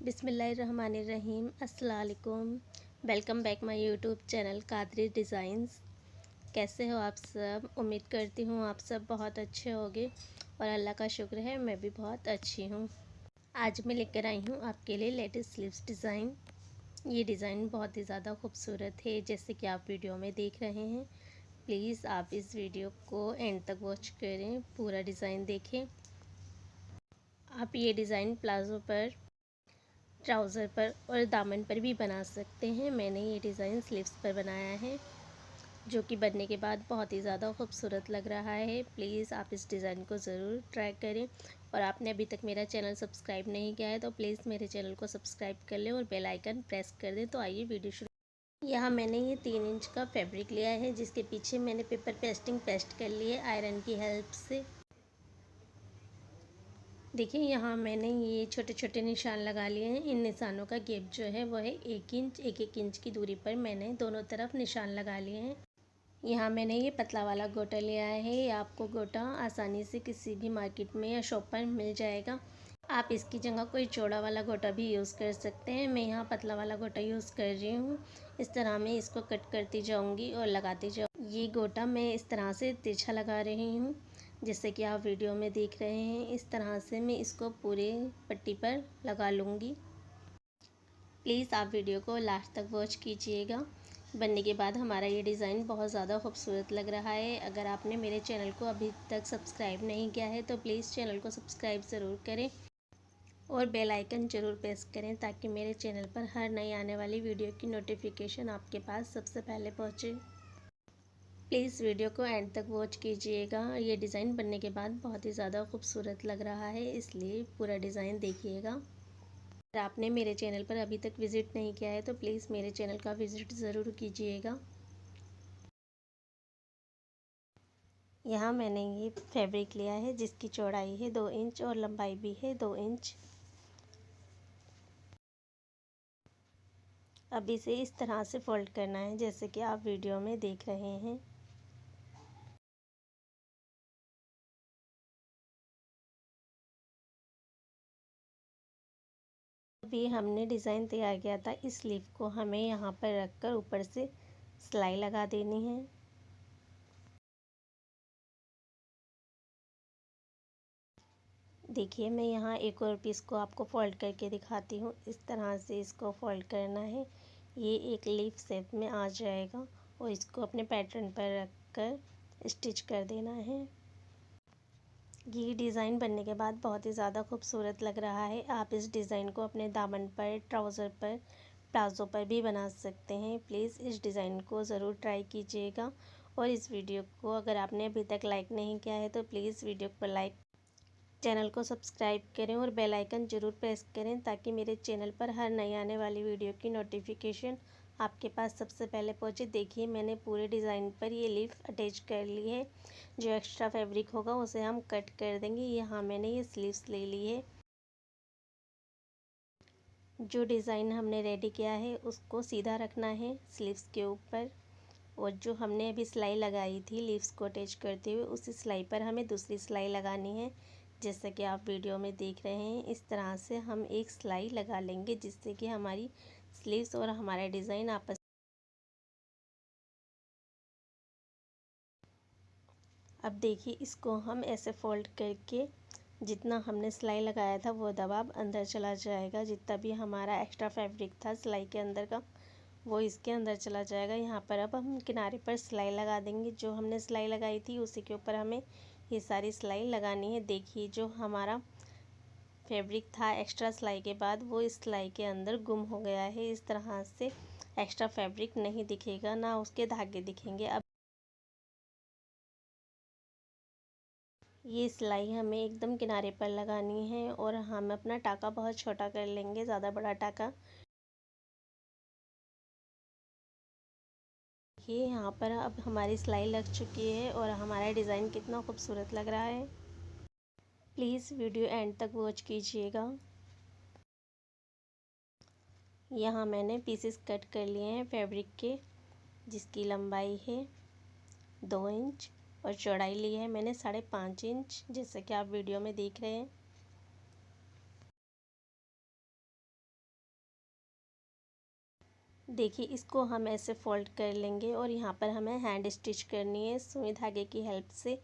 बिस्मिल्लाहिर्रहमानिर्रहीम अस्सलाम वालेकुम। Welcome back my YouTube channel Qadri designs. कैसे हो आप सब? उम्मीद करती हूँ आप सब बहुत अच्छे होंगे और अल्लाह का शुक्र है मैं भी बहुत अच्छी हूँ। आज मैं लेकर आई हूँ आपके लिए लेटेस्ट स्लीव्स डिज़ाइन। ये डिज़ाइन बहुत ही ज़्यादा खूबसूरत है, जैसे कि आप वीडियो में देख रहे हैं। प्लीज़ आप इस वीडियो को एंड तक वॉच करें, पूरा डिज़ाइन देखें। आप ये डिज़ाइन प्लाज़ो पर, ट्राउज़र पर और दामन पर भी बना सकते हैं। मैंने ये डिज़ाइन स्लीव्स पर बनाया है, जो कि बनने के बाद बहुत ही ज़्यादा खूबसूरत लग रहा है। प्लीज़ आप इस डिज़ाइन को ज़रूर ट्राई करें। और आपने अभी तक मेरा चैनल सब्सक्राइब नहीं किया है तो प्लीज़ मेरे चैनल को सब्सक्राइब कर लें और बेल आइकन प्रेस कर दें। तो आइए वीडियो शुरू। यहाँ मैंने ये 3 इंच का फैब्रिक लिया है, जिसके पीछे मैंने पेपर पेस्टिंग पेस्ट कर ली है आयरन की हेल्प से। देखिए यहाँ मैंने ये छोटे छोटे निशान लगा लिए हैं। इन निशानों का गैप जो है वो है 1 इंच, 1-1 इंच की दूरी पर मैंने दोनों तरफ निशान लगा लिए हैं। यहाँ मैंने ये पतला वाला गोटा लिया है। ये आपको गोटा आसानी से किसी भी मार्केट में या शॉप पर मिल जाएगा। आप इसकी जगह कोई चौड़ा वाला गोटा भी यूज़ कर सकते हैं। मैं यहाँ पतला वाला गोटा यूज़ कर रही हूँ। इस तरह मैं इसको कट करती जाऊँगी और लगाती जाऊँगी। ये गोटा मैं इस तरह से तिरछा लगा रही हूँ, जैसे कि आप वीडियो में देख रहे हैं। इस तरह से मैं इसको पूरे पट्टी पर लगा लूँगी। प्लीज़ आप वीडियो को लास्ट तक वॉच कीजिएगा। बनने के बाद हमारा ये डिज़ाइन बहुत ज़्यादा खूबसूरत लग रहा है। अगर आपने मेरे चैनल को अभी तक सब्सक्राइब नहीं किया है तो प्लीज़ चैनल को सब्सक्राइब ज़रूर करें और बेल आइकन ज़रूर प्रेस करें, ताकि मेरे चैनल पर हर नई आने वाली वीडियो की नोटिफिकेशन आपके पास सबसे पहले पहुँचे। प्लीज़ वीडियो को एंड तक वॉच कीजिएगा। ये डिज़ाइन बनने के बाद बहुत ही ज़्यादा खूबसूरत लग रहा है, इसलिए पूरा डिज़ाइन देखिएगा। अगर आपने मेरे चैनल पर अभी तक विज़िट नहीं किया है तो प्लीज़ मेरे चैनल का विज़िट ज़रूर कीजिएगा। यहाँ मैंने ये फैब्रिक लिया है, जिसकी चौड़ाई है 2 इंच और लंबाई भी है 2 इंच। अब इसे इस तरह से फोल्ड करना है, जैसे कि आप वीडियो में देख रहे हैं। अभी हमने डिज़ाइन तैयार किया था, इस स्लीव को हमें यहाँ पर रखकर ऊपर से सिलाई लगा देनी है। देखिए मैं यहाँ एक और पीस को आपको फोल्ड करके दिखाती हूँ। इस तरह से इसको फोल्ड करना है, ये एक लीफ शेप में आ जाएगा और इसको अपने पैटर्न पर रख कर स्टिच कर देना है। ये डिज़ाइन बनने के बाद बहुत ही ज़्यादा खूबसूरत लग रहा है। आप इस डिज़ाइन को अपने दामन पर, ट्राउज़र पर, प्लाज़ो पर भी बना सकते हैं। प्लीज़ इस डिज़ाइन को ज़रूर ट्राई कीजिएगा। और इस वीडियो को अगर आपने अभी तक लाइक नहीं किया है तो प्लीज़ वीडियो को लाइक, चैनल को सब्सक्राइब करें और बेल आइकन ज़रूर प्रेस करें, ताकि मेरे चैनल पर हर नई आने वाली वीडियो की नोटिफिकेशन आपके पास सबसे पहले पहुंचे। देखिए मैंने पूरे डिज़ाइन पर ये लीफ अटैच कर ली है। जो एक्स्ट्रा फैब्रिक होगा उसे हम कट कर देंगे। यहाँ मैंने ये स्लीव्स ले ली है। जो डिज़ाइन हमने रेडी किया है उसको सीधा रखना है स्लीव्स के ऊपर, और जो हमने अभी सिलाई लगाई थी लीव्स को अटैच करते हुए, उसी सिलाई पर हमें दूसरी सिलाई लगानी है। जैसा कि आप वीडियो में देख रहे हैं, इस तरह से हम एक सिलाई लगा लेंगे, जिससे कि हमारी स्लीव्स और हमारा डिज़ाइन आपस। अब देखिए इसको हम ऐसे फोल्ड करके, जितना हमने सिलाई लगाया था वो दबाव अंदर चला जाएगा। जितना भी हमारा एक्स्ट्रा फैब्रिक था सिलाई के अंदर का, वो इसके अंदर चला जाएगा। यहाँ पर अब हम किनारे पर सिलाई लगा देंगे। जो हमने सिलाई लगाई थी उसी के ऊपर हमें ये सारी सिलाई लगानी है। देखिए जो हमारा फैब्रिक था एक्स्ट्रा सिलाई के बाद, वो इस सिलाई के अंदर गुम हो गया है। इस तरह से एक्स्ट्रा फैब्रिक नहीं दिखेगा, ना उसके धागे दिखेंगे। अब ये सिलाई हमें एकदम किनारे पर लगानी है और हम अपना टाका बहुत छोटा कर लेंगे, ज़्यादा बड़ा टाका। ये यहाँ पर अब हमारी सिलाई लग चुकी है और हमारा डिज़ाइन कितना खूबसूरत लग रहा है। प्लीज़ वीडियो एंड तक वॉच कीजिएगा। यहाँ मैंने पीसेस कट कर लिए हैं फैब्रिक के, जिसकी लंबाई है 2 इंच और चौड़ाई ली है मैंने 5.5 इंच, जैसा कि आप वीडियो में देख रहे हैं। देखिए इसको हम ऐसे फोल्ड कर लेंगे और यहाँ पर हमें हैंड स्टिच करनी है सुई धागे की हेल्प से।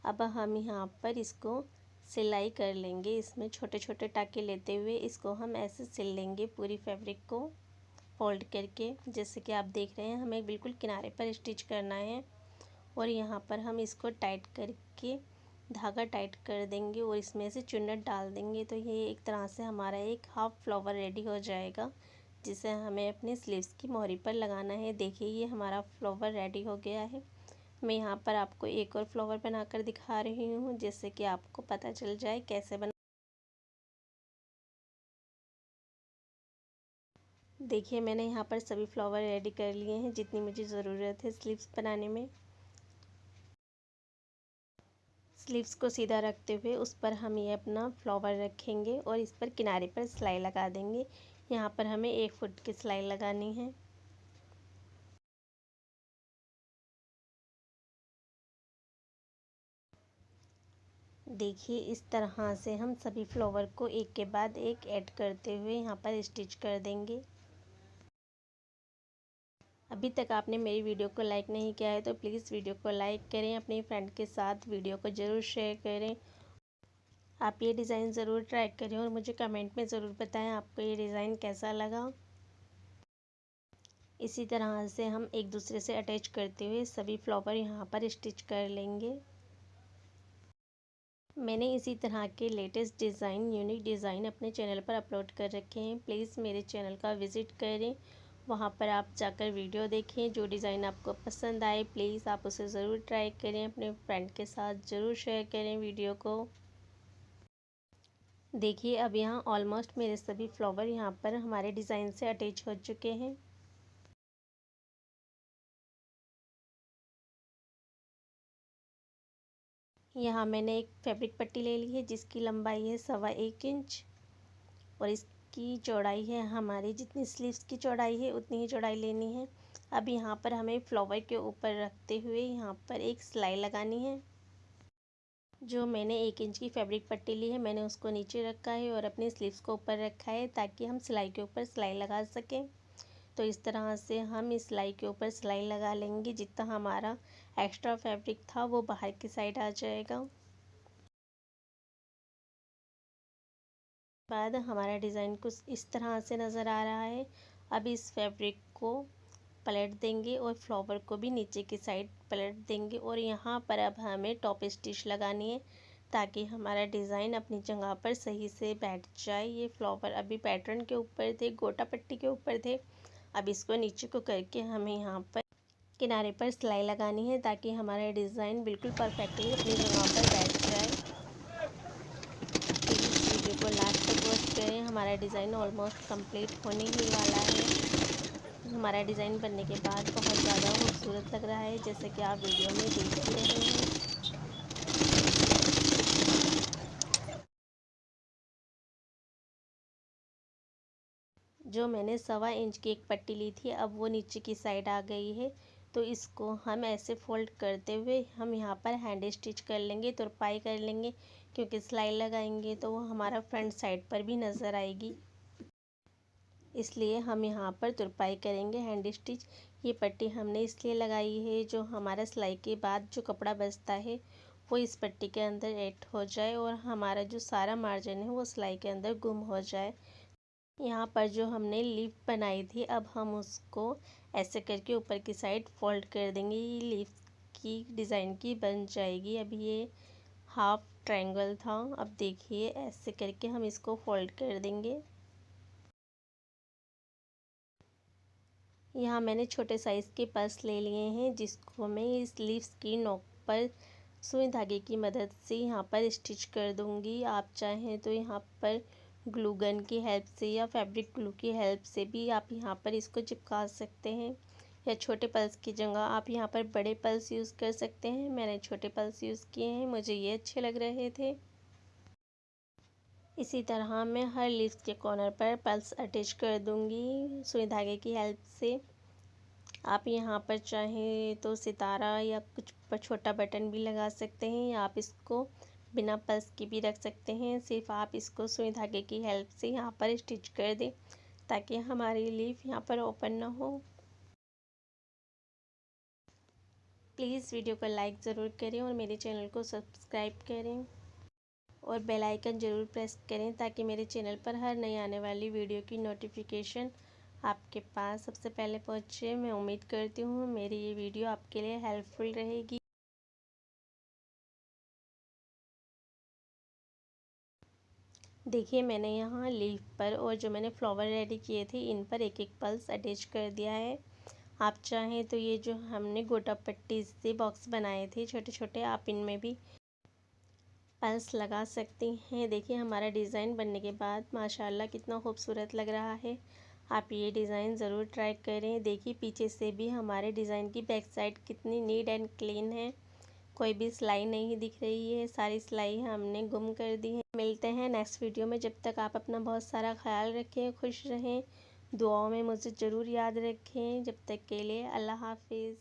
अब हम यहाँ पर इसको सिलाई कर लेंगे। इसमें छोटे छोटे टाके लेते हुए इसको हम ऐसे सिल लेंगे पूरी फैब्रिक को फोल्ड करके। जैसे कि आप देख रहे हैं हमें बिल्कुल किनारे पर स्टिच करना है और यहाँ पर हम इसको टाइट करके धागा टाइट कर देंगे और इसमें से चुन्नट डाल देंगे। तो ये एक तरह से हमारा एक हाफ फ्लावर रेडी हो जाएगा, जिसे हमें अपनी स्लीव्स की मोहरी पर लगाना है। देखिए ये हमारा फ्लावर रेडी हो गया है। मैं यहाँ पर आपको एक और फ्लावर बनाकर दिखा रही हूँ, जिससे कि आपको पता चल जाए कैसे बना। देखिए मैंने यहाँ पर सभी फ्लावर रेडी कर लिए हैं जितनी मुझे ज़रूरत है स्लीव्स बनाने में। स्लीव्स को सीधा रखते हुए उस पर हम ये अपना फ्लावर रखेंगे और इस पर किनारे पर सिलाई लगा देंगे। यहाँ पर हमें 1 फुट की सिलाई लगानी है। देखिए इस तरह से हम सभी फ्लावर को एक के बाद एक ऐड करते हुए यहाँ पर स्टिच कर देंगे। अभी तक आपने मेरी वीडियो को लाइक नहीं किया है तो प्लीज़ वीडियो को लाइक करें, अपने फ्रेंड के साथ वीडियो को ज़रूर शेयर करें। आप ये डिज़ाइन ज़रूर ट्राई करें और मुझे कमेंट में ज़रूर बताएं आपको ये डिज़ाइन कैसा लगा। इसी तरह से हम एक दूसरे से अटैच करते हुए सभी फ्लावर यहाँ पर स्टिच कर लेंगे। मैंने इसी तरह के लेटेस्ट डिज़ाइन, यूनिक डिज़ाइन अपने चैनल पर अपलोड कर रखे हैं। प्लीज़ मेरे चैनल का विज़िट करें, वहाँ पर आप जाकर वीडियो देखें। जो डिज़ाइन आपको पसंद आए प्लीज़ आप उसे ज़रूर ट्राई करें, अपने फ्रेंड के साथ ज़रूर शेयर करें वीडियो को। देखिए अब यहाँ ऑलमोस्ट मेरे सभी फ्लावर यहाँ पर हमारे डिज़ाइन से अटैच हो चुके हैं। यहाँ मैंने एक फैब्रिक पट्टी ले ली है जिसकी लंबाई है 1.25 इंच और इसकी चौड़ाई है हमारी जितनी स्लीव्स की चौड़ाई है उतनी ही चौड़ाई लेनी है। अब यहाँ पर हमें फ्लावर के ऊपर रखते हुए यहाँ पर एक सिलाई लगानी है। जो मैंने 1 इंच की फैब्रिक पट्टी ली है मैंने उसको नीचे रखा है और अपनी स्लीव्स को ऊपर रखा है ताकि हम सिलाई के ऊपर सिलाई लगा सकें। तो इस तरह से हम इस सिलाई के ऊपर सिलाई लगा लेंगे। जितना हमारा एक्स्ट्रा फैब्रिक था वो बाहर की साइड आ जाएगा। बाद हमारा डिज़ाइन कुछ इस तरह से नज़र आ रहा है। अब इस फैब्रिक को पलट देंगे और फ्लावर को भी नीचे की साइड पलट देंगे और यहाँ पर अब हमें टॉप स्टिच लगानी है ताकि हमारा डिज़ाइन अपनी जगह पर सही से बैठ जाए। ये फ्लावर अभी पैटर्न के ऊपर थे, गोटा पट्टी के ऊपर थे। अब इसको नीचे को करके हमें यहाँ पर किनारे पर सिलाई लगानी है ताकि हमारा डिज़ाइन बिल्कुल परफेक्टली अपनी जगह पर बैठ जाए। प्लीज़ वीडियो को लास्ट तक वॉच करें, हमारा डिज़ाइन ऑलमोस्ट कंप्लीट होने ही वाला है। हमारा डिज़ाइन बनने के बाद बहुत ज़्यादा खूबसूरत लग रहा है, जैसे कि आप वीडियो में देख ही रहे हैं। जो मैंने 1.25 इंच की एक पट्टी ली थी अब वो नीचे की साइड आ गई है। तो इसको हम ऐसे फोल्ड करते हुए हम यहाँ पर हैंड स्टिच कर लेंगे, तुरपाई कर लेंगे, क्योंकि सिलाई लगाएंगे तो वो हमारा फ्रंट साइड पर भी नज़र आएगी, इसलिए हम यहाँ पर तुरपाई करेंगे हैंड स्टिच। ये पट्टी हमने इसलिए लगाई है जो हमारा सिलाई के बाद जो कपड़ा बचता है वो इस पट्टी के अंदर ऐड हो जाए और हमारा जो सारा मार्जिन है वो सिलाई के अंदर गुम हो जाए। यहाँ पर जो हमने लीफ बनाई थी अब हम उसको ऐसे करके ऊपर की साइड फोल्ड कर देंगे। ये लीफ की डिज़ाइन की बन जाएगी। अब ये हाफ ट्रायंगल था, अब देखिए ऐसे करके हम इसको फोल्ड कर देंगे। यहाँ मैंने छोटे साइज़ के पर्स ले लिए हैं जिसको मैं इस लीव्स की नोक पर सुई धागे की मदद से यहाँ पर स्टिच कर दूँगी। आप चाहें तो यहाँ पर ग्लू गन की हेल्प से या फैब्रिक ग्लू की हेल्प से भी आप यहाँ पर इसको चिपका सकते हैं, या छोटे पल्स की जगह आप यहाँ पर बड़े पल्स यूज़ कर सकते हैं। मैंने छोटे पल्स यूज़ किए हैं, मुझे ये अच्छे लग रहे थे। इसी तरह मैं हर लीव्स के कॉर्नर पर पल्स अटैच कर दूँगी सुई धागे की हेल्प से। आप यहाँ पर चाहें तो सितारा या कुछ पर छोटा बटन भी लगा सकते हैं, या आप इसको बिना पल्स की भी रख सकते हैं। सिर्फ आप इसको सुई धागे की हेल्प से यहाँ पर स्टिच कर दें ताकि हमारी लीफ यहाँ पर ओपन ना हो। प्लीज़ वीडियो को लाइक ज़रूर करें और मेरे चैनल को सब्सक्राइब करें और बेल आइकन ज़रूर प्रेस करें ताकि मेरे चैनल पर हर नई आने वाली वीडियो की नोटिफिकेशन आपके पास सबसे पहले पहुंचे। मैं उम्मीद करती हूँ मेरी ये वीडियो आपके लिए हेल्पफुल रहेगी। देखिए मैंने यहाँ लीफ पर और जो मैंने फ्लावर रेडी किए थे इन पर एक एक पल्स अटैच कर दिया है। आप चाहें तो ये जो हमने गोटा पट्टी से बॉक्स बनाए थे छोटे छोटे, आप इनमें भी पल्स लगा सकती हैं। देखिए हमारा डिज़ाइन बनने के बाद माशाल्लाह कितना खूबसूरत लग रहा है। आप ये डिज़ाइन ज़रूर ट्राई करें। देखिए पीछे से भी हमारे डिज़ाइन की बैक साइड कितनी नीट एंड क्लीन है, कोई भी सिलाई नहीं दिख रही है, सारी सिलाई हमने गुम कर दी है। मिलते हैं नेक्स्ट वीडियो में, जब तक आप अपना बहुत सारा ख्याल रखें, खुश रहें, दुआओं में मुझे ज़रूर याद रखें। जब तक के लिए अल्लाह हाफिज़।